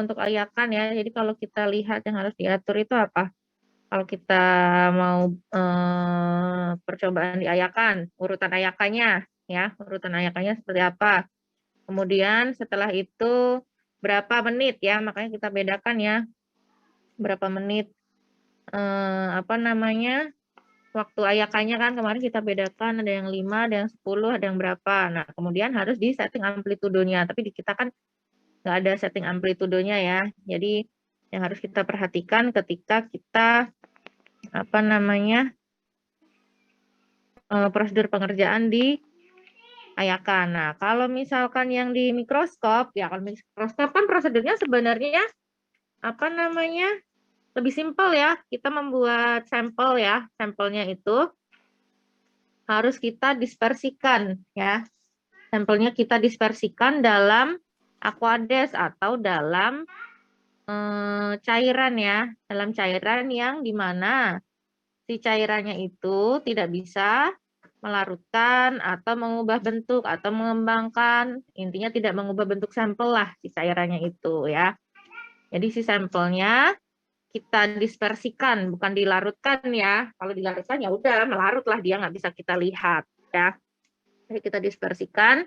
untuk ayakan ya, jadi kalau kita lihat yang harus diatur itu apa? Kalau kita mau, percobaan diayakan, urutan ayakannya ya, urutan ayakannya seperti apa. Kemudian setelah itu berapa menit ya, makanya kita bedakan ya, berapa menit, apa namanya, waktu ayakannya kan kemarin kita bedakan ada yang 5, ada yang 10, ada yang berapa. Nah, kemudian harus di-setting amplitudenya, tapi di kita kan nggak ada setting amplitudenya ya. Jadi yang harus kita perhatikan ketika kita apa namanya, prosedur pengerjaan di ayakan. Nah, kalau misalkan yang di mikroskop, ya kalau mikroskop kan prosedurnya sebenarnya apa namanya, lebih simpel ya. Kita membuat sampel ya, sampelnya itu harus kita dispersikan ya. Sampelnya kita dispersikan dalam aqueous atau dalam cairan ya, dalam cairan yang dimana si cairannya itu tidak bisa melarutkan atau mengubah bentuk atau mengembangkan, intinya tidak mengubah bentuk sampel lah si cairannya itu ya. Jadi si sampelnya kita dispersikan, bukan dilarutkan ya. Kalau dilarutkan ya udah melarut lah, dia nggak bisa kita lihat ya. Jadi kita dispersikan,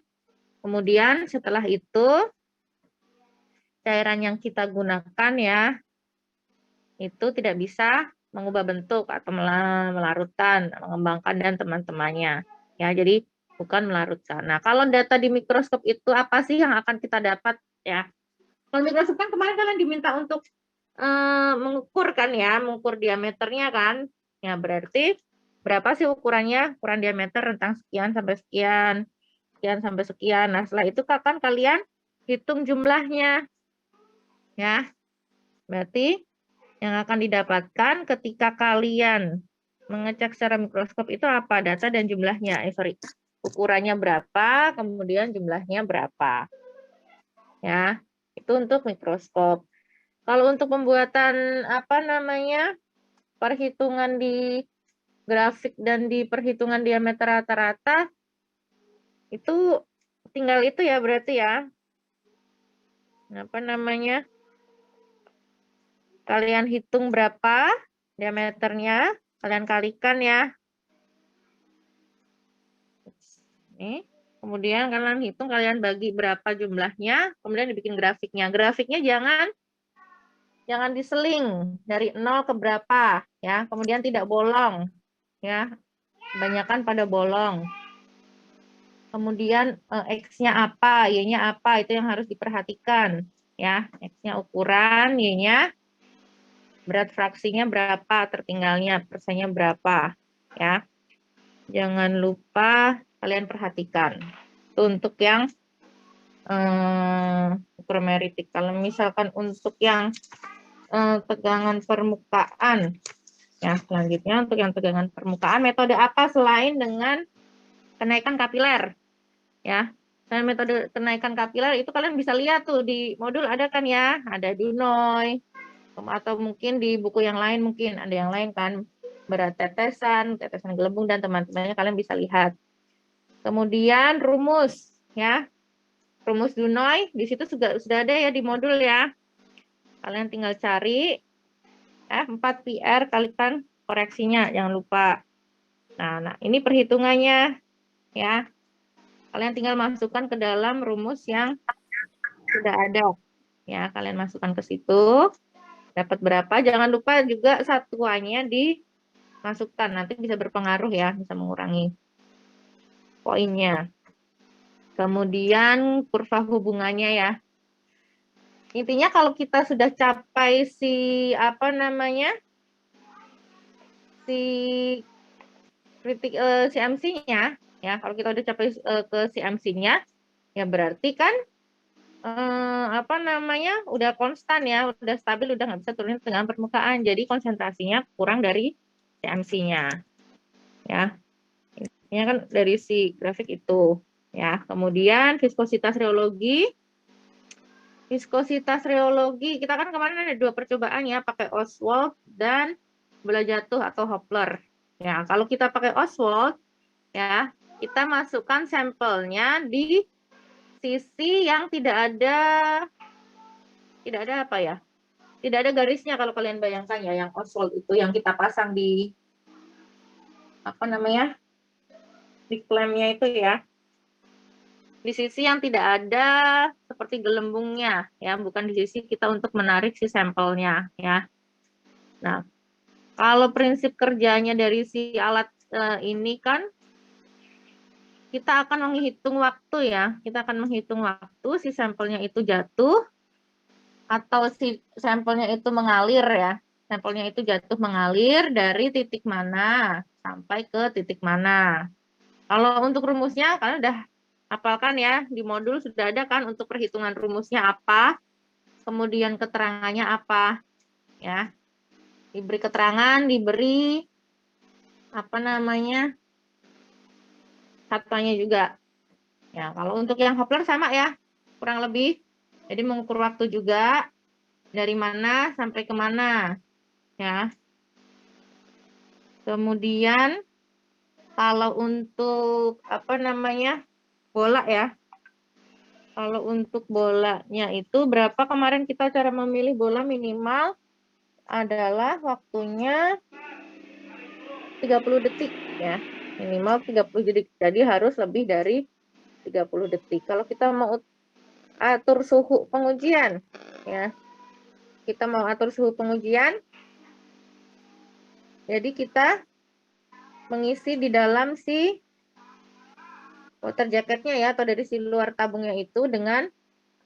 kemudian setelah itu cairan yang kita gunakan ya itu tidak bisa mengubah bentuk atau melarutkan, mengembangkan dan teman-temannya. Ya, jadi bukan melarutkan. Nah, kalau data di mikroskop itu apa sih yang akan kita dapat ya? Kalau mikroskop kan kemarin kalian diminta untuk mengukur kan ya, mengukur diameternya kan. Ya, berarti berapa sih ukurannya? Ukuran diameter tentang sekian sampai sekian, sekian sampai sekian. Nah, setelah itu kan kalian hitung jumlahnya. Ya. Berarti yang akan didapatkan ketika kalian mengecek secara mikroskop itu apa? Data dan jumlahnya. Ukurannya berapa, kemudian jumlahnya berapa. Ya, itu untuk mikroskop. Kalau untuk pembuatan apa namanya, perhitungan di grafik dan di perhitungan diameter rata-rata, itu tinggal itu ya berarti ya. Apa namanya, kalian hitung berapa diameternya, kalian kalikan ya. Nih. Kemudian kalian hitung, kalian bagi berapa jumlahnya, kemudian dibikin grafiknya. Grafiknya jangan diseling dari 0 ke berapa ya. Kemudian tidak bolong ya. Kebanyakan pada bolong. Kemudian X-nya apa, Y-nya apa, itu yang harus diperhatikan ya. X-nya ukuran, Y-nya berat fraksinya berapa, tertinggalnya persennya berapa ya. Jangan lupa kalian perhatikan. Itu untuk yang ukromeritik. Kalau misalkan untuk yang tegangan permukaan, ya selanjutnya untuk yang tegangan permukaan, metode apa selain dengan kenaikan kapiler? Ya, dan metode kenaikan kapiler itu kalian bisa lihat tuh di modul ada kan ya, ada Dunoy, atau mungkin di buku yang lain mungkin ada yang lain kan, berat tetesan, tetesan gelembung dan teman-temannya kalian bisa lihat. Kemudian rumus ya. Rumus Dunoy di situ sudah ada ya di modul ya. Kalian tinggal cari F4PR kalikan koreksinya, jangan lupa. Nah, ini perhitungannya ya. Kalian tinggal masukkan ke dalam rumus yang sudah ada. Ya, kalian masukkan ke situ. Dapat berapa? Jangan lupa juga satuannya dimasukkan. Nanti bisa berpengaruh ya, bisa mengurangi poinnya. Kemudian kurva hubungannya ya. Intinya kalau kita sudah capai si apa namanya, si kritik CMC-nya ya, kalau kita udah capai ke CMC-nya ya berarti kan apa namanya, udah konstan ya, udah stabil, udah nggak bisa turunin tegangan permukaan, jadi konsentrasinya kurang dari CMC-nya ya. Ini kan dari si grafik itu ya. Kemudian viskositas reologi. Viskositas reologi, kita kan kemarin ada 2 percobaan ya, pakai Oswald dan bola jatuh atau Hopler. Ya, kalau kita pakai Oswald, ya, kita masukkan sampelnya di sisi yang tidak ada tidak ada apa ya? Tidak ada garisnya kalau kalian bayangkan ya, yang oswald itu yang kita pasang di apa namanya? Di klampnya itu ya. Di sisi yang tidak ada seperti gelembungnya ya, bukan di sisi kita untuk menarik si sampelnya ya. Nah, kalau prinsip kerjanya dari si alat ini kan kita akan menghitung waktu ya. Kita akan menghitung waktu si sampelnya itu jatuh atau si sampelnya itu mengalir ya. Sampelnya itu jatuh mengalir dari titik mana sampai ke titik mana. Kalau untuk rumusnya kalian udah hafalkan ya, di modul sudah ada kan untuk perhitungan rumusnya apa, kemudian keterangannya apa ya. Diberi keterangan, diberi apa namanya? Satuannya juga. Ya, kalau untuk yang Hopler sama ya, kurang lebih. Jadi mengukur waktu juga dari mana sampai ke mana ya. Kemudian kalau untuk apa namanya? Bola ya. Kalau untuk bolanya itu berapa kemarin kita cara memilih bola minimal adalah waktunya 30 detik ya. Minimal 30 detik. Jadi harus lebih dari 30 detik. Kalau kita mau atur suhu pengujian ya. Kita mau atur suhu pengujian. Jadi kita mengisi di dalam si water jacketnya ya, atau dari si luar tabungnya itu dengan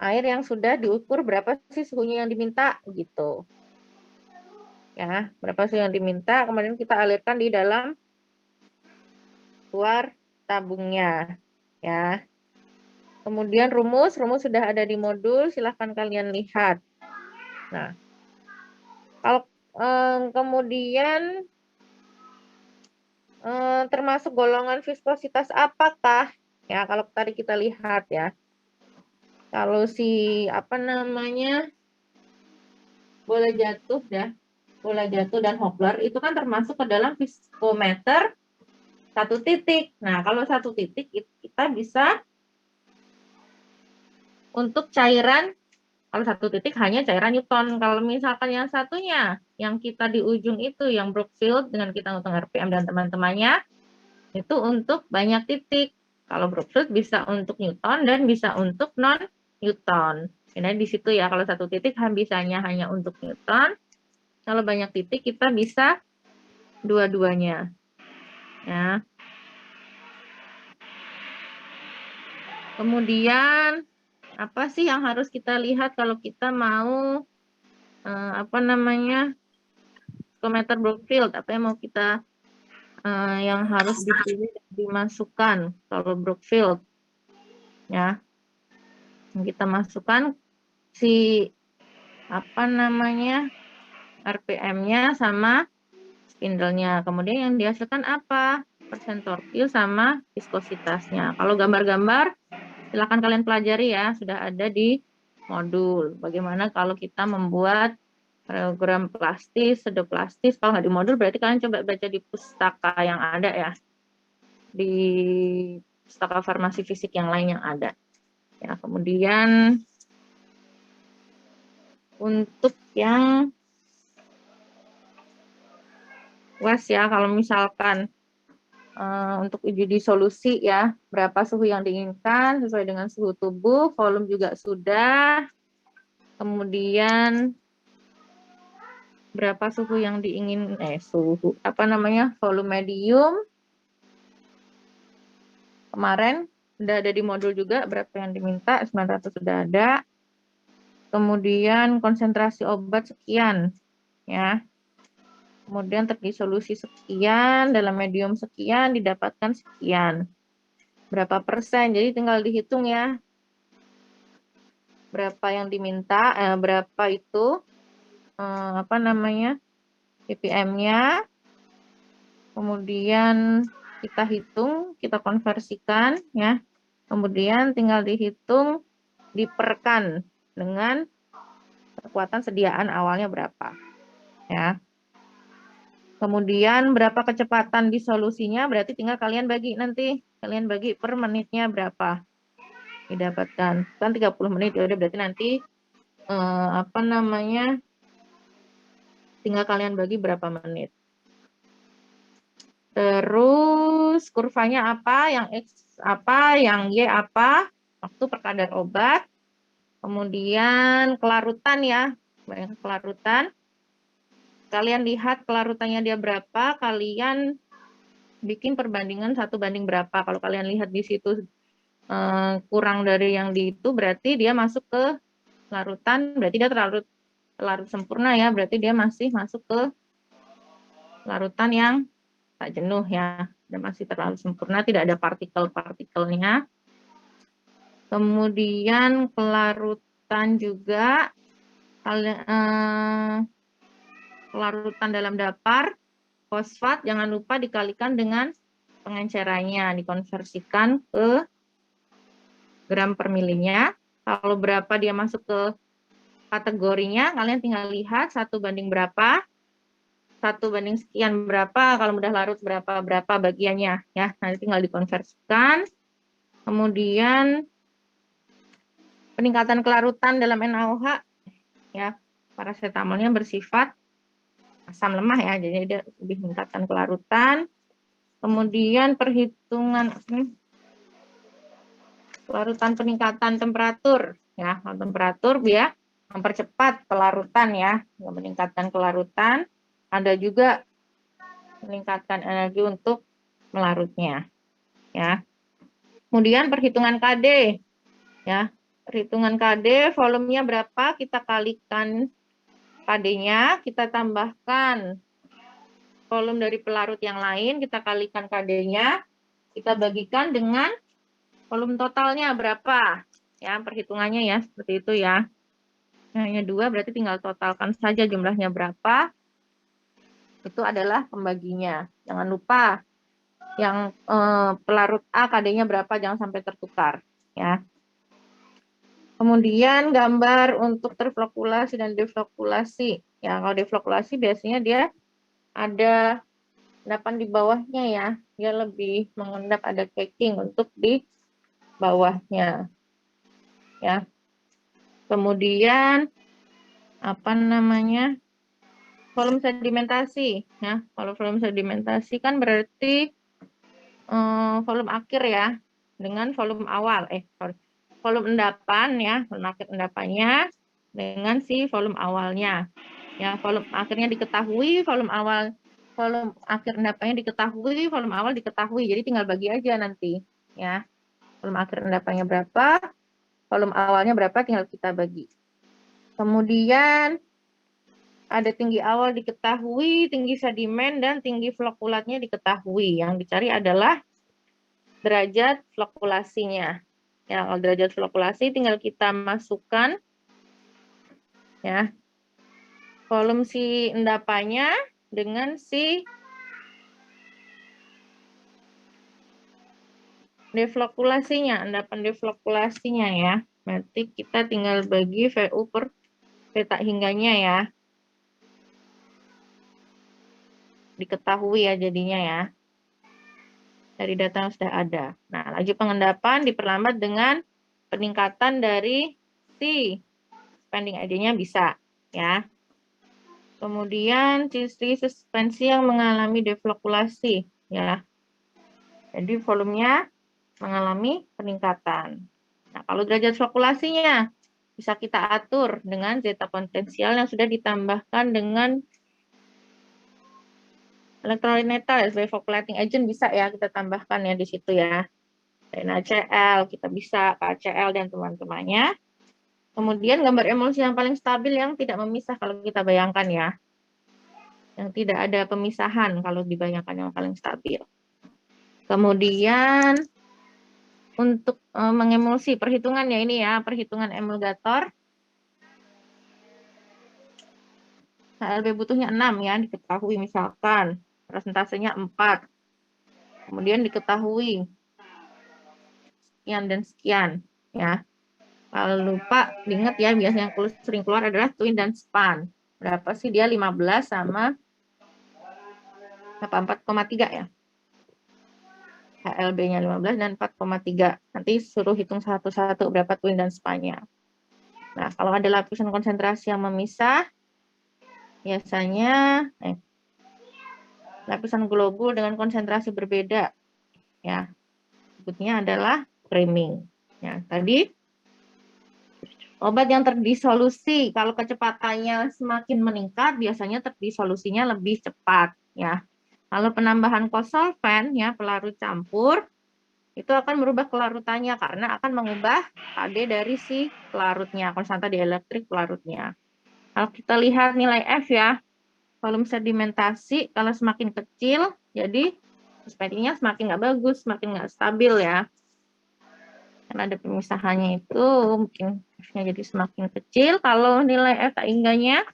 air yang sudah diukur berapa sih suhunya yang diminta gitu. Ya, berapa suhu yang diminta, kemudian kita alirkan di dalam luar tabungnya ya. Kemudian rumus sudah ada di modul, silahkan kalian lihat. Nah, kalau kemudian termasuk golongan viskositas apakah? Ya, kalau tadi kita lihat ya. Kalau si apa namanya? Bola jatuh ya. Bola jatuh dan hopler itu kan termasuk ke dalam viskometer satu titik. Nah, kalau satu titik kita bisa untuk cairan, kalau satu titik hanya cairan Newton. Kalau misalkan yang satunya, yang kita di ujung itu, yang Brookfield dengan kita ngitung RPM dan teman-temannya, itu untuk banyak titik. Kalau Brookfield bisa untuk Newton dan bisa untuk non-Newton. Jadi di situ ya, kalau satu titik bisanya hanya untuk Newton. Kalau banyak titik kita bisa dua-duanya. Ya. Kemudian apa sih yang harus kita lihat kalau kita mau apa namanya viskometer Brookfield? Apa yang mau kita yang harus dipilih dan dimasukkan kalau Brookfield? Ya, yang kita masukkan si apa namanya RPM-nya sama spindle-nya. Kemudian yang dihasilkan apa? Persen torsil sama viskositasnya. Kalau gambar-gambar silakan kalian pelajari ya, sudah ada di modul. Bagaimana kalau kita membuat program plastis, pseudoplastis. Kalau nggak di modul berarti kalian coba baca di pustaka yang ada ya. Di pustaka farmasi fisik yang lain yang ada. Ya, kemudian untuk yang UAS ya, kalau misalkan untuk uji di solusi ya, berapa suhu yang diinginkan sesuai dengan suhu tubuh, volume juga sudah. Kemudian berapa suhu yang diingin suhu apa namanya volume medium kemarin udah ada di modul juga, berapa yang diminta 900 sudah ada. Kemudian konsentrasi obat sekian ya, kemudian terdisolusi sekian dalam medium sekian didapatkan sekian, berapa persen, jadi tinggal dihitung ya berapa yang diminta, berapa itu apa namanya ppm-nya, kemudian kita hitung, kita konversikan ya. Kemudian tinggal dihitung diperkan dengan kekuatan sediaan awalnya berapa. Ya. Kemudian berapa kecepatan disolusinya berarti tinggal kalian bagi nanti. Kalian bagi per menitnya berapa didapatkan. Kan 30 menit ya udah berarti nanti apa namanya, tinggal kalian bagi berapa menit. Terus kurvanya apa, yang X apa, yang Y apa, waktu per kadar obat. Kemudian kelarutan ya, kelarutan. Kalian lihat kelarutannya dia berapa, kalian bikin perbandingan 1 banding berapa. Kalau kalian lihat di situ kurang dari yang di itu, berarti dia masuk ke larutan, berarti dia larut sempurna ya, berarti dia masih masuk ke larutan yang tak jenuh ya, dan masih terlalu sempurna, tidak ada partikel-partikelnya. Kemudian kelarutan juga, kelarutan dalam dapar fosfat jangan lupa dikalikan dengan pengencerannya, dikonversikan ke gram per milinya. Kalau berapa dia masuk ke kategorinya, kalian tinggal lihat 1 banding berapa, 1 banding sekian berapa, kalau mudah larut berapa bagiannya ya, nanti tinggal dikonversikan. Kemudian peningkatan kelarutan dalam NaOH ya, paracetamolnya bersifat asam lemah ya, jadi dia lebih meningkatkan kelarutan. Kemudian perhitungan kelarutan peningkatan temperatur ya, temperatur biar mempercepat kelarutan ya, meningkatkan kelarutan. Ada juga meningkatkan energi untuk melarutnya ya. Kemudian perhitungan KD ya, perhitungan KD volumenya berapa, kita kalikan KD-nya, kita tambahkan volume dari pelarut yang lain, kita kalikan KD-nya, kita bagikan dengan volume totalnya berapa ya, perhitungannya ya seperti itu ya. Hanya 2 berarti tinggal totalkan saja jumlahnya berapa, itu adalah pembaginya. Jangan lupa yang pelarut A KD-nya berapa, jangan sampai tertukar ya. Kemudian gambar untuk terflokulasi dan deflokulasi. Ya, kalau deflokulasi biasanya dia ada endapan di bawahnya ya. Dia lebih mengendap, ada caking untuk di bawahnya. Ya. Kemudian apa namanya? Volume sedimentasi ya. Kalau volume sedimentasi kan berarti volume akhir ya dengan volume awal. Volume endapan ya, volume akhir endapannya dengan si volume awalnya. Ya, volume akhirnya diketahui, volume akhir endapannya diketahui, volume awal diketahui. Jadi tinggal bagi aja nanti ya. Volume akhir endapannya berapa, volume awalnya berapa, tinggal kita bagi. Kemudian ada tinggi awal diketahui, tinggi sedimen dan tinggi flokulatnya diketahui. Yang dicari adalah derajat flokulasinya. Ya, kalau derajat flokulasi tinggal kita masukkan ya volume si endapannya dengan si deflokulasinya, endapan deflokulasinya ya. Berarti kita tinggal bagi VU per peta hingganya ya. Diketahui ya jadinya ya. Dari data yang sudah ada. Nah, laju pengendapan diperlambat dengan peningkatan dari si spending ID-nya bisa ya. Kemudian ciri suspensi yang mengalami deflokulasi ya. Jadi volumenya mengalami peningkatan. Nah, kalau derajat flokulasinya bisa kita atur dengan zeta potensial yang sudah ditambahkan dengan elektrolit netral sebagai floculating agent, bisa ya kita tambahkan ya di situ ya. NaCl kita bisa, KCl dan teman-temannya. Kemudian gambar emulsi yang paling stabil yang tidak memisah kalau kita bayangkan ya. Yang tidak ada pemisahan kalau dibayangkan yang paling stabil. Kemudian untuk mengemulsi perhitungannya ini ya, perhitungan emulgator. HLB butuhnya 6 ya, diketahui misalkan presentasenya 4. Kemudian diketahui sekian dan sekian ya. Kalau lupa diingat ya, biasanya yang sering keluar adalah twin dan span. Berapa sih dia, 15 sama 4,3 ya. HLB-nya 15 dan 4,3. Nanti suruh hitung satu-satu berapa twin dan span-nya. Nah, kalau ada lapisan konsentrasi yang memisah, biasanya lapisan globul dengan konsentrasi berbeda, ya, sebutnya adalah priming. Ya, tadi obat yang terdisolusi, kalau kecepatannya semakin meningkat, biasanya terdisolusinya lebih cepat, ya. Kalau penambahan kosolven, ya, pelarut campur, itu akan merubah kelarutannya karena akan mengubah KD dari si pelarutnya, konstanta dielektrik pelarutnya. Kalau kita lihat nilai F, ya, volume sedimentasi kalau semakin kecil, jadi suspensinya semakin nggak bagus, semakin nggak stabil, ya. Karena ada pemisahannya itu, mungkin F-nya jadi semakin kecil. Kalau nilai F enggaknya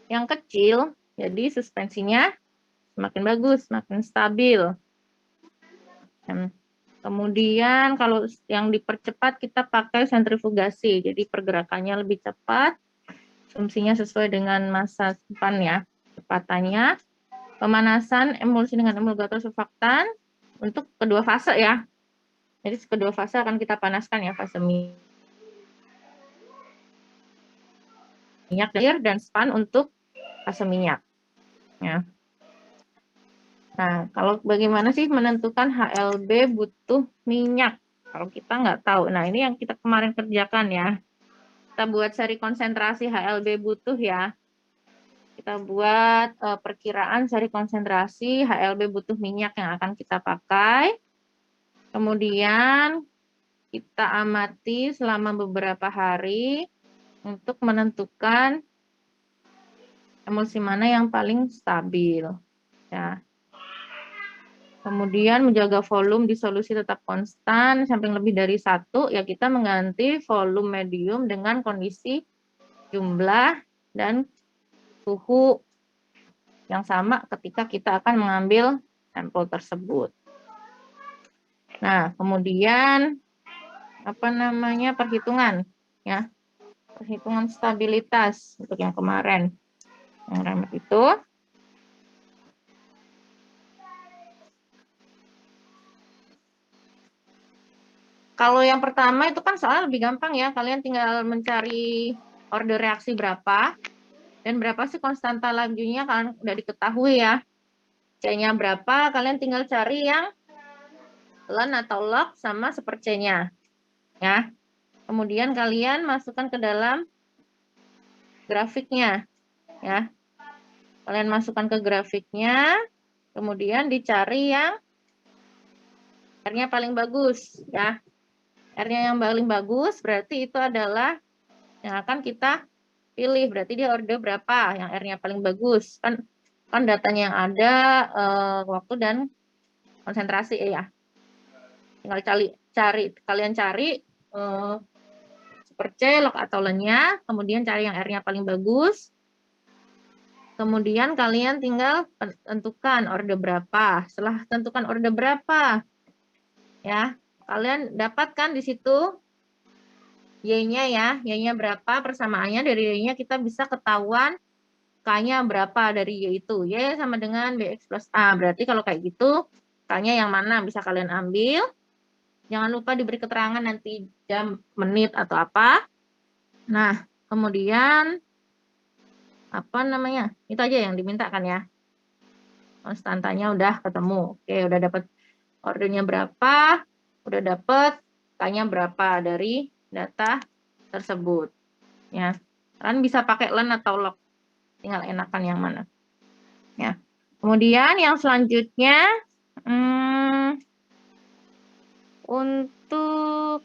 yang kecil, jadi suspensinya semakin bagus, semakin stabil. Dan kemudian kalau yang dipercepat kita pakai sentrifugasi, jadi pergerakannya lebih cepat, fungsinya sesuai dengan masa simpan, ya, kecepatannya. Pemanasan emulsi dengan emulgator surfaktan untuk kedua fase, ya. Jadi kedua fase akan kita panaskan, ya, fase minyak air dan span untuk fase minyak. Ya. Nah, kalau bagaimana sih menentukan HLB butuh minyak? Kalau kita nggak tahu. Nah, ini yang kita kemarin kerjakan, ya. Kita buat seri konsentrasi HLB butuh, ya. Kita buat perkiraan seri konsentrasi HLB butuh minyak yang akan kita pakai. Kemudian kita amati selama beberapa hari untuk menentukan emulsi mana yang paling stabil. Ya. Kemudian menjaga volume di solusi tetap konstan sampai lebih dari 1, ya kita mengganti volume medium dengan kondisi jumlah dan suhu yang sama ketika kita akan mengambil sampel tersebut. Nah, kemudian perhitungan, ya. Perhitungan stabilitas untuk yang kemarin. Yang remet itu kalau yang pertama itu kan soalnya lebih gampang, ya. Kalian tinggal mencari order reaksi berapa dan berapa sih konstanta lajunya kan udah diketahui, ya. C-nya berapa, kalian tinggal cari yang ln atau log sama seperc-nya, ya. Kemudian kalian masukkan ke dalam grafiknya, ya. Kalian masukkan ke grafiknya, kemudian dicari yang R-nya paling bagus, ya. R-nya yang paling bagus berarti itu adalah yang akan kita pilih. Berarti dia order berapa yang R-nya paling bagus. Kan datanya yang ada waktu dan konsentrasi, ya. Tinggal kalian cari seperc, log atau ln-nya, kemudian cari yang R-nya paling bagus. Kemudian kalian tinggal tentukan order berapa. Setelah tentukan order berapa, ya, kalian dapatkan di situ Y-nya, ya. Y-nya berapa, persamaannya dari Y-nya kita bisa ketahuan K-nya berapa dari Y itu. Y sama dengan BX plus A. Berarti kalau kayak gitu, K-nya yang mana bisa kalian ambil. Jangan lupa diberi keterangan nanti jam, menit, atau apa. Nah, kemudian itu aja yang diminta kan, ya. Konstantanya udah ketemu. Oke, udah dapat ordernya berapa, udah dapat K-nya berapa dari data tersebut, ya. Kalian bisa pakai ln atau log, tinggal enakan yang mana, ya. Kemudian yang selanjutnya untuk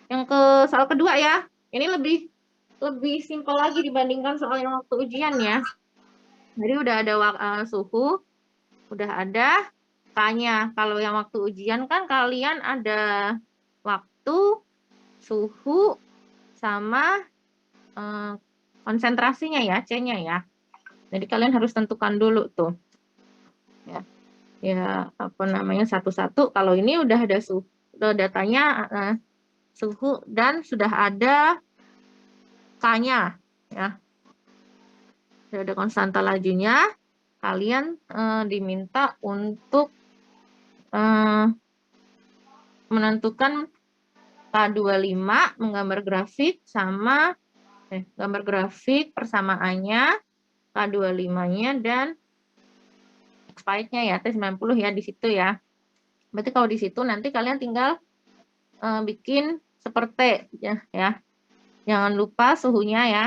yang soal kedua, ya. Ini lebih simpel lagi dibandingkan soal yang waktu ujian, ya. Jadi udah ada suhu, udah ada K-nya. Kalau yang waktu ujian kan kalian ada waktu, suhu, sama konsentrasinya, ya, C-nya, ya. Jadi kalian harus tentukan dulu tuh. Ya. Ya, satu-satu. Kalau ini udah ada suhu, datanya suhu dan sudah ada K-nya, ya. Sudah ada konstanta lajunya, kalian diminta untuk menentukan K K25 menggambar grafik sama gambar grafik persamaannya, K25-nya dan expirednya ya, T90 ya di situ ya. Berarti kalau di situ nanti kalian tinggal bikin seperti ya. Jangan lupa suhunya ya.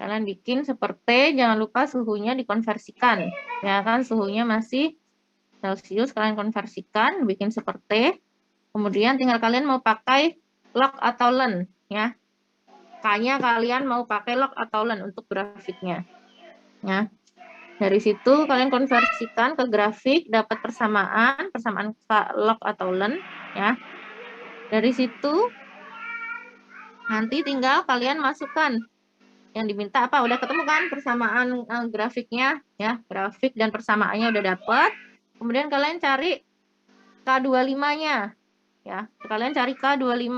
Kalian bikin seperti, jangan lupa suhunya dikonversikan. Ya kan suhunya masih Celcius, kalian konversikan, bikin seperti. Kemudian tinggal kalian mau pakai log atau len ya. K-nya kalian mau pakai log atau len untuk grafiknya. Ya. Dari situ kalian konversikan ke grafik, dapat persamaan log atau len ya. Dari situ nanti tinggal kalian masukkan yang diminta apa, udah ketemu kan persamaan grafiknya ya, grafik dan persamaannya udah dapat. Kemudian kalian cari K25-nya ya, kalian cari K25,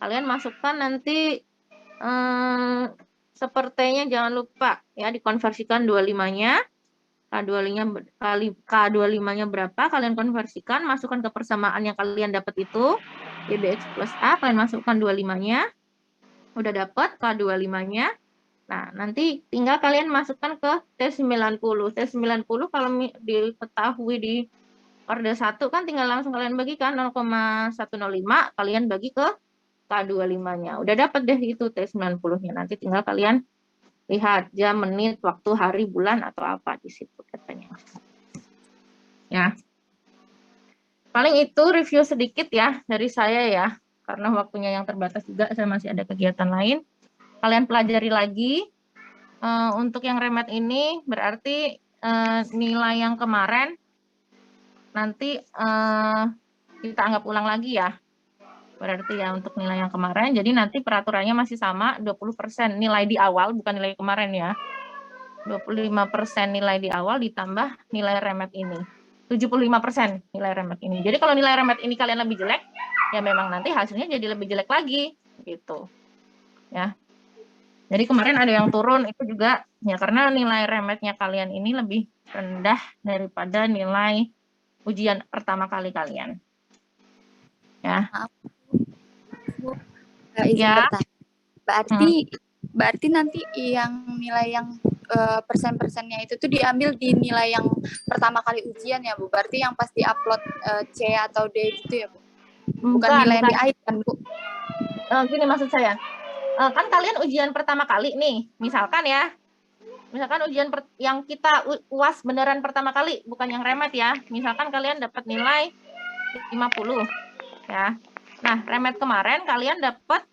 kalian masukkan nanti sepertinya jangan lupa ya dikonversikan 25-nya, K25-nya berapa kalian konversikan, masukkan ke persamaan yang kalian dapat itu BBX plus A, kalian masukkan 25-nya, udah dapat K25-nya. Nah, nanti tinggal kalian masukkan ke T90. T90 kalau diketahui di orde 1 kan tinggal langsung kalian bagikan 0,105, kalian bagi ke K25-nya. Udah dapat deh itu T90-nya. Nanti tinggal kalian lihat jam, menit, waktu, hari, bulan, atau apa di situ katanya. Ya. Paling itu review sedikit ya dari saya ya. Karena waktunya yang terbatas juga, saya masih ada kegiatan lain. Kalian pelajari lagi. Untuk yang remet ini berarti nilai yang kemarin nanti kita anggap ulang lagi ya. Berarti ya untuk nilai yang kemarin. Jadi nanti peraturannya masih sama 20% nilai di awal, bukan nilai kemarin ya. 25% nilai di awal ditambah nilai remet ini. 75% nilai remet ini. Jadi kalau nilai remet ini kalian lebih jelek, ya memang nanti hasilnya jadi lebih jelek lagi gitu. Ya. Jadi kemarin ada yang turun itu juga ya karena nilai remetnya kalian ini lebih rendah daripada nilai ujian pertama kali kalian. Ya. Maaf, Bu. Izin Ya. bertanya. Berarti nanti yang nilai yang persen-persennya itu tuh diambil di nilai yang pertama kali ujian ya, Bu. Berarti yang pas di-upload C atau D gitu ya, Bu. Bukan nilai yang di akhir kan, Bu. Gini maksud saya. Kan kalian ujian pertama kali nih, misalkan ujian yang kita UAS beneran pertama kali, bukan yang remet ya. Misalkan kalian dapat nilai 50 ya. Nah, remet kemarin kalian dapat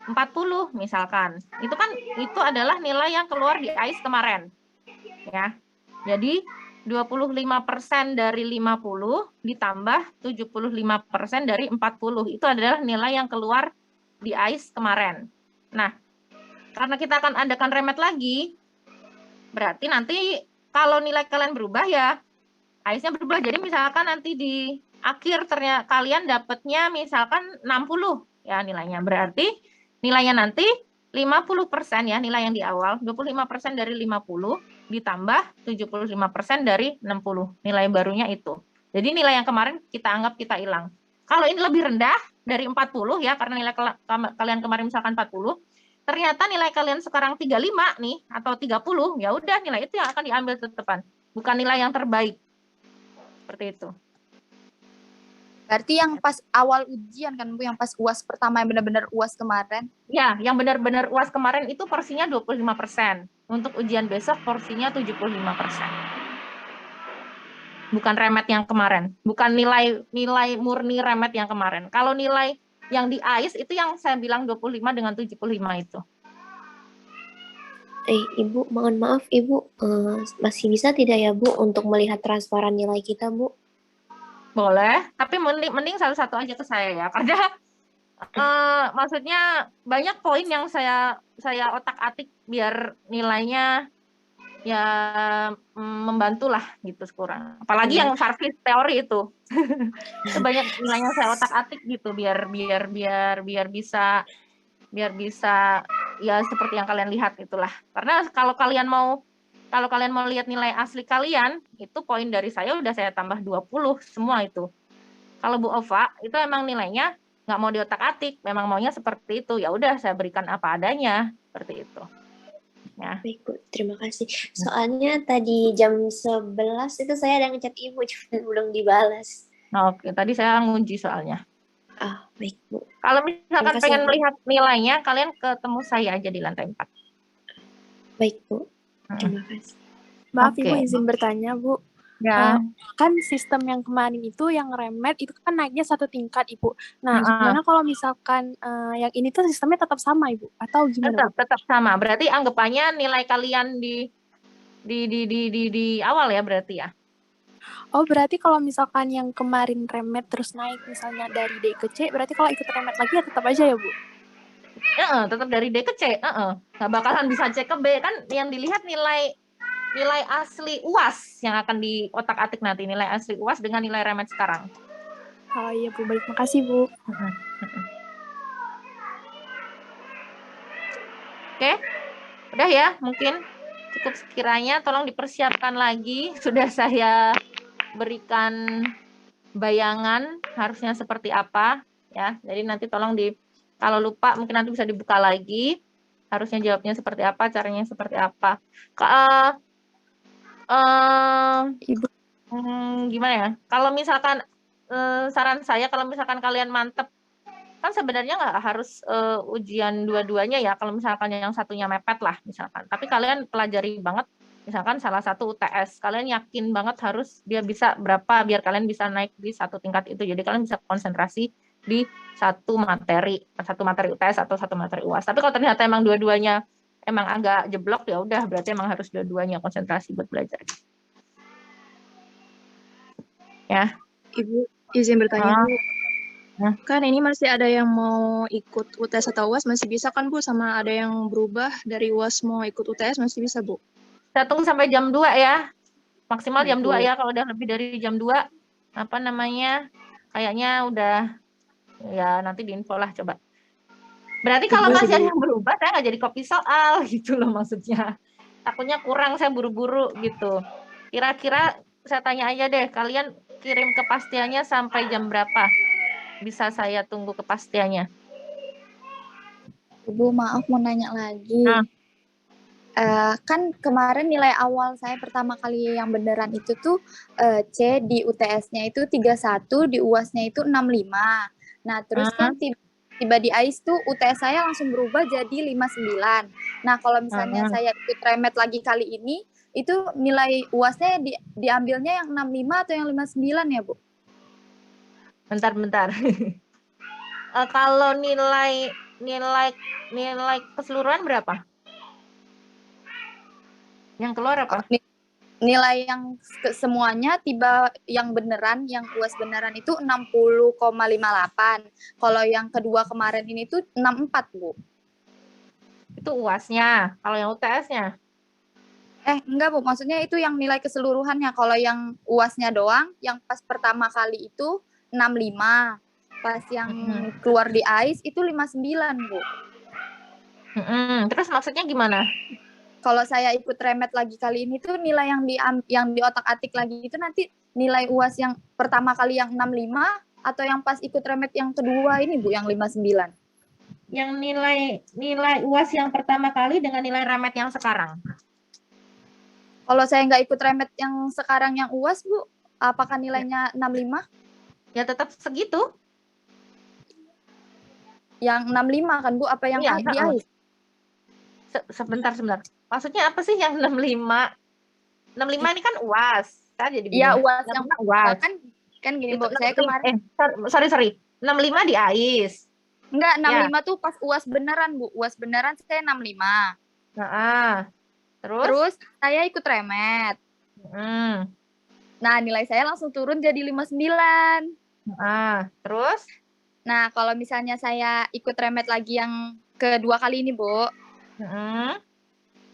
40 misalkan. Itu adalah nilai yang keluar di AIS kemarin. Ya. Jadi 25% dari 50 ditambah 75% dari 40. Itu adalah nilai yang keluar di AIS kemarin. Nah, karena kita akan adakan remet lagi, berarti nanti kalau nilai kalian berubah ya, AIS-nya berubah. Jadi misalkan nanti di akhir ternyata kalian dapatnya misalkan 60 ya nilainya. Berarti nilainya nanti 50% ya, nilai yang di awal, 25% dari 50 ditambah 75% dari 60. Nilai barunya itu. Jadi nilai yang kemarin kita anggap kita hilang. Kalau ini lebih rendah dari 40 ya, karena nilai kalian kemarin misalkan 40, ternyata nilai kalian sekarang 35 nih atau 30, ya udah nilai itu yang akan diambil tetepan, bukan nilai yang terbaik. Seperti itu. Berarti yang pas awal ujian kan, Bu, yang pas UAS pertama yang benar-benar UAS kemarin? Ya, yang benar-benar UAS kemarin itu porsinya 25%. Untuk ujian besok porsinya 75%. Bukan remet yang kemarin, bukan nilai murni remet yang kemarin. Kalau nilai yang di AIS itu yang saya bilang 25 dengan 75 itu. Ibu, mohon maaf Ibu, masih bisa tidak ya Bu untuk melihat transparan nilai kita, Bu? Boleh, tapi mending satu-satu aja ke saya ya, karena maksudnya banyak poin yang saya otak-atik biar nilainya ya membantu lah gitu sekurang. Apalagi yang Farfis teori itu. Itu banyak nilainya saya otak-atik gitu biar bisa ya seperti yang kalian lihat itulah. Karena kalau kalian mau lihat nilai asli kalian, itu poin dari saya udah saya tambah 20 semua itu. Kalau Bu Ova, itu emang nilainya nggak mau diotak-atik, memang maunya seperti itu, ya udah saya berikan apa adanya, seperti itu. Ya. Baik, Bu. Terima kasih. Soalnya tadi jam 11 itu saya ada ngechat Ibu, cuma belum dibalas. Oke, tadi saya ngunci soalnya. Ah, baik, Bu. Kalau misalkan Terima kasih, pengen Bu. melihat nilainya, kalian ketemu saya aja di lantai 4. Baik, Bu. Terima kasih. Maaf Oke. Ibu, izin bertanya Bu. Ya. Kan sistem yang kemarin itu yang remed itu kan naiknya 1 tingkat Ibu. Nah, Heeh. gimana kalau misalkan yang ini tuh sistemnya tetap sama Ibu atau gimana Bu? Tetap sama. Berarti anggapannya nilai kalian di awal ya berarti ya. Oh, berarti kalau misalkan yang kemarin remed terus naik misalnya dari D ke C, berarti kalau ikut remed lagi ya tetap aja ya Bu? Tetap dari D ke C. Nggak bakalan bisa C ke B, kan yang dilihat nilai asli UAS yang akan di otak-atik nanti, nilai asli UAS dengan nilai remed sekarang. Oh iya Bu, baik. Makasih Bu. Oke, udah ya, mungkin cukup sekiranya, tolong dipersiapkan lagi. Sudah saya berikan bayangan harusnya seperti apa ya. Jadi nanti tolong kalau lupa mungkin nanti bisa dibuka lagi. Harusnya jawabnya seperti apa, caranya seperti apa. Ibu. Gimana ya? Kalau misalkan saran saya, kalau misalkan kalian mantep, kan sebenarnya nggak harus ujian dua-duanya ya. Kalau misalkan yang satunya mepet lah misalkan. Tapi kalian pelajari banget, misalkan salah satu UTS, kalian yakin banget harus dia bisa berapa biar kalian bisa naik di satu tingkat itu. Jadi kalian bisa konsentrasi di satu materi UTS atau satu materi UAS. Tapi kalau ternyata emang dua-duanya emang agak jeblok, ya udah berarti emang harus dua-duanya konsentrasi buat belajar. Ya. Ibu izin bertanya Bu. Kan ini masih ada yang mau ikut UTS atau UAS, masih bisa kan Bu? Sama ada yang berubah dari UAS mau ikut UTS masih bisa Bu? Kita tunggu sampai jam 2 ya. Maksimal jam 2 Bu. ya. Kalau udah lebih dari jam 2, kayaknya udah, ya nanti diinfo lah coba. Berarti kalau masih ada yang berubah, saya nggak jadi copy soal gitu loh maksudnya. Takutnya kurang, saya buru-buru gitu. Kira-kira saya tanya aja deh, kalian kirim kepastiannya sampai jam berapa? Bisa saya tunggu kepastiannya. Ibu, maaf mau nanya lagi. Kan kemarin nilai awal saya pertama kali yang beneran itu tuh C di UTS-nya itu 31, di UAS-nya itu 65. Nah, terus kan tiba di AIS tuh UTS saya langsung berubah jadi 59. Nah, kalau misalnya saya ikut remed lagi kali ini, itu nilai UAS-nya diambilnya yang 65 atau yang 59 ya, Bu? Bentar. Kalau nilai keseluruhan berapa? Yang keluar apa? Nilai yang semuanya tiba yang beneran, yang UAS beneran itu 60,58. Kalau yang kedua kemarin ini tuh 64, Bu. Itu UAS-nya. Kalau yang UTS-nya? Enggak, Bu. Maksudnya itu yang nilai keseluruhannya. Kalau yang UAS-nya doang, yang pas pertama kali itu 65. Pas yang keluar di AIS itu 59, Bu. Terus maksudnya gimana? Kalau saya ikut remed lagi kali ini tuh nilai yang di otak-atik lagi itu nanti nilai UAS yang pertama kali yang 65 atau yang pas ikut remed yang kedua ini Bu yang 59? Yang nilai UAS yang pertama kali dengan nilai remed yang sekarang. Kalau saya nggak ikut remed yang sekarang yang UAS Bu, apakah nilainya 65? Ya tetap segitu. Yang 65 kan Bu, apa yang di AIS? Sebentar. Maksudnya apa sih yang 65? 65 ini kan UAS. Saya jadi bingung. Iya, UAS yang UAS. Kan gini Bu, saya kemarin. Sorry. 65 di AIS. Enggak, 65 tuh pas UAS beneran, Bu. UAS beneran saya 65. Terus saya ikut remed. Nah, nilai saya langsung turun jadi 59. Terus? Nah, kalau misalnya saya ikut remed lagi yang kedua kali ini, Bu.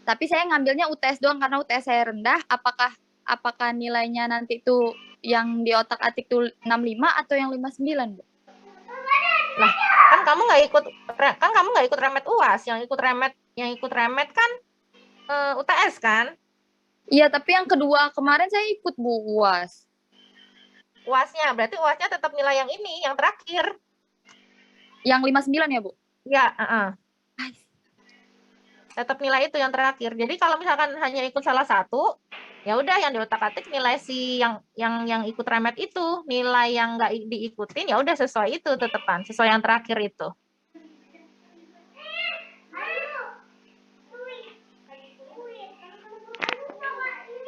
Tapi saya ngambilnya UTS doang karena UTS saya rendah. Apakah nilainya nanti itu yang di otak-atik tuh 65 atau yang 59, Bu? Lah, kan kamu nggak ikut remed UAS. Yang ikut remed kan UTS kan? Iya, tapi yang kedua kemarin saya ikut Bu UAS. UAS-nya, berarti UAS-nya tetap nilai yang ini, yang terakhir. Yang 59 ya, Bu? Ya, tetap nilai itu yang terakhir. Jadi kalau misalkan hanya ikut salah satu, ya udah yang diotak-atik nilai si yang ikut remet itu, nilai yang nggak diikutin ya udah sesuai itu tetepan, sesuai yang terakhir itu.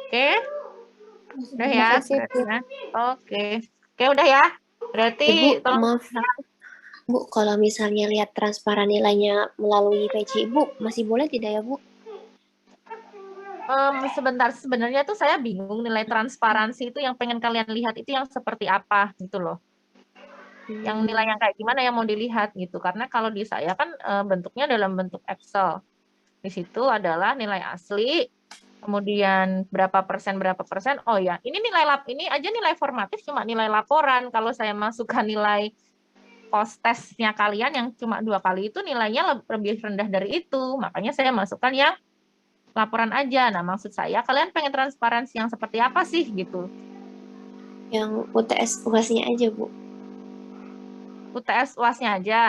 Oke, udah ya. Makasih, Bu. Oke, udah ya. Berarti Ibu, maaf. Bu, kalau misalnya lihat transparan nilainya melalui PC Ibu, masih boleh tidak ya, Bu? Sebenarnya tuh saya bingung nilai transparansi itu yang pengen kalian lihat itu yang seperti apa gitu loh. Yang nilai yang kayak gimana yang mau dilihat gitu. Karena kalau di saya kan bentuknya dalam bentuk Excel. Di situ adalah nilai asli, kemudian berapa persen. Oh ya, ini ini aja nilai formatif cuma nilai laporan. Kalau saya masukkan nilai post testnya kalian yang cuma 2 kali itu nilainya lebih rendah dari itu. Makanya saya masukkan yang laporan aja. Nah, maksud saya kalian pengen transparansi yang seperti apa sih gitu? Yang UTS UAS-nya aja, Bu. UTS UAS-nya aja.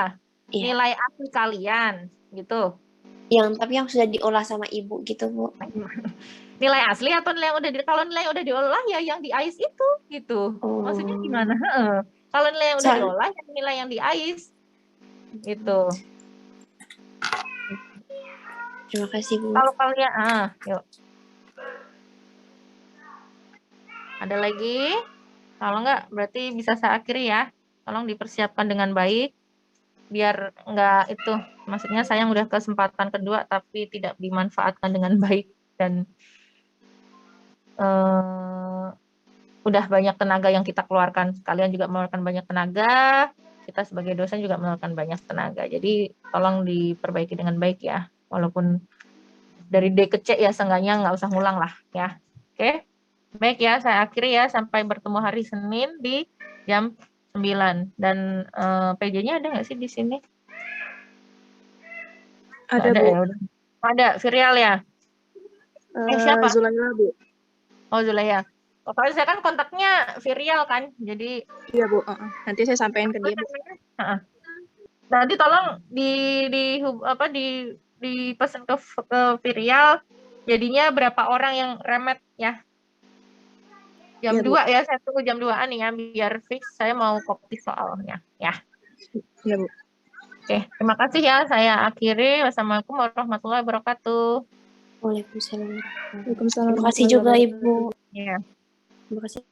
Iya. Nilai asli kalian gitu. Tapi yang sudah diolah sama Ibu gitu, Bu. Nilai asli atau nilai yang kalau nilai yang udah diolah ya yang di AIS itu gitu. Maksudnya gimana? Kalau nilai yang udah diolah yang nilai yang di AIS gitu. Terima kasih, Bu. Kalau kalian yuk. Ada lagi? Kalau enggak berarti bisa saya akhiri ya. Tolong dipersiapkan dengan baik biar enggak itu, maksudnya saya udah kesempatan kedua tapi tidak dimanfaatkan dengan baik dan udah banyak tenaga yang kita keluarkan. Kalian juga mengeluarkan banyak tenaga, kita sebagai dosen juga mengeluarkan banyak tenaga. Jadi tolong diperbaiki dengan baik ya. Walaupun dari D ke C ya seenggaknya nggak usah ngulang lah ya. Oke. Baik ya, saya akhiri ya. Sampai bertemu hari Senin di jam 9. Dan PJ-nya ada nggak sih di sini? Ada, ada Bu. ya, udah. Ada, Virial ya? Siapa? Zulaila, Bu. Oh, Zulaila. Pokoknya saya kan kontaknya Virial kan, jadi Iya, Bu. Nanti saya sampaikan ke dia, Bu. Nanti tolong dipesan ke Virial, jadinya berapa orang yang remet ya. Jam 2 ya, saya tunggu jam 2-an ya, biar fix saya mau copy soalnya ya. Iya, Bu. Oke, terima kasih ya, saya akhiri. Wassalamualaikum warahmatullahi wabarakatuh. Waalaikumsalam. Waalaikumsalam. Terima kasih juga, Ibu. Iya. Terima kasih.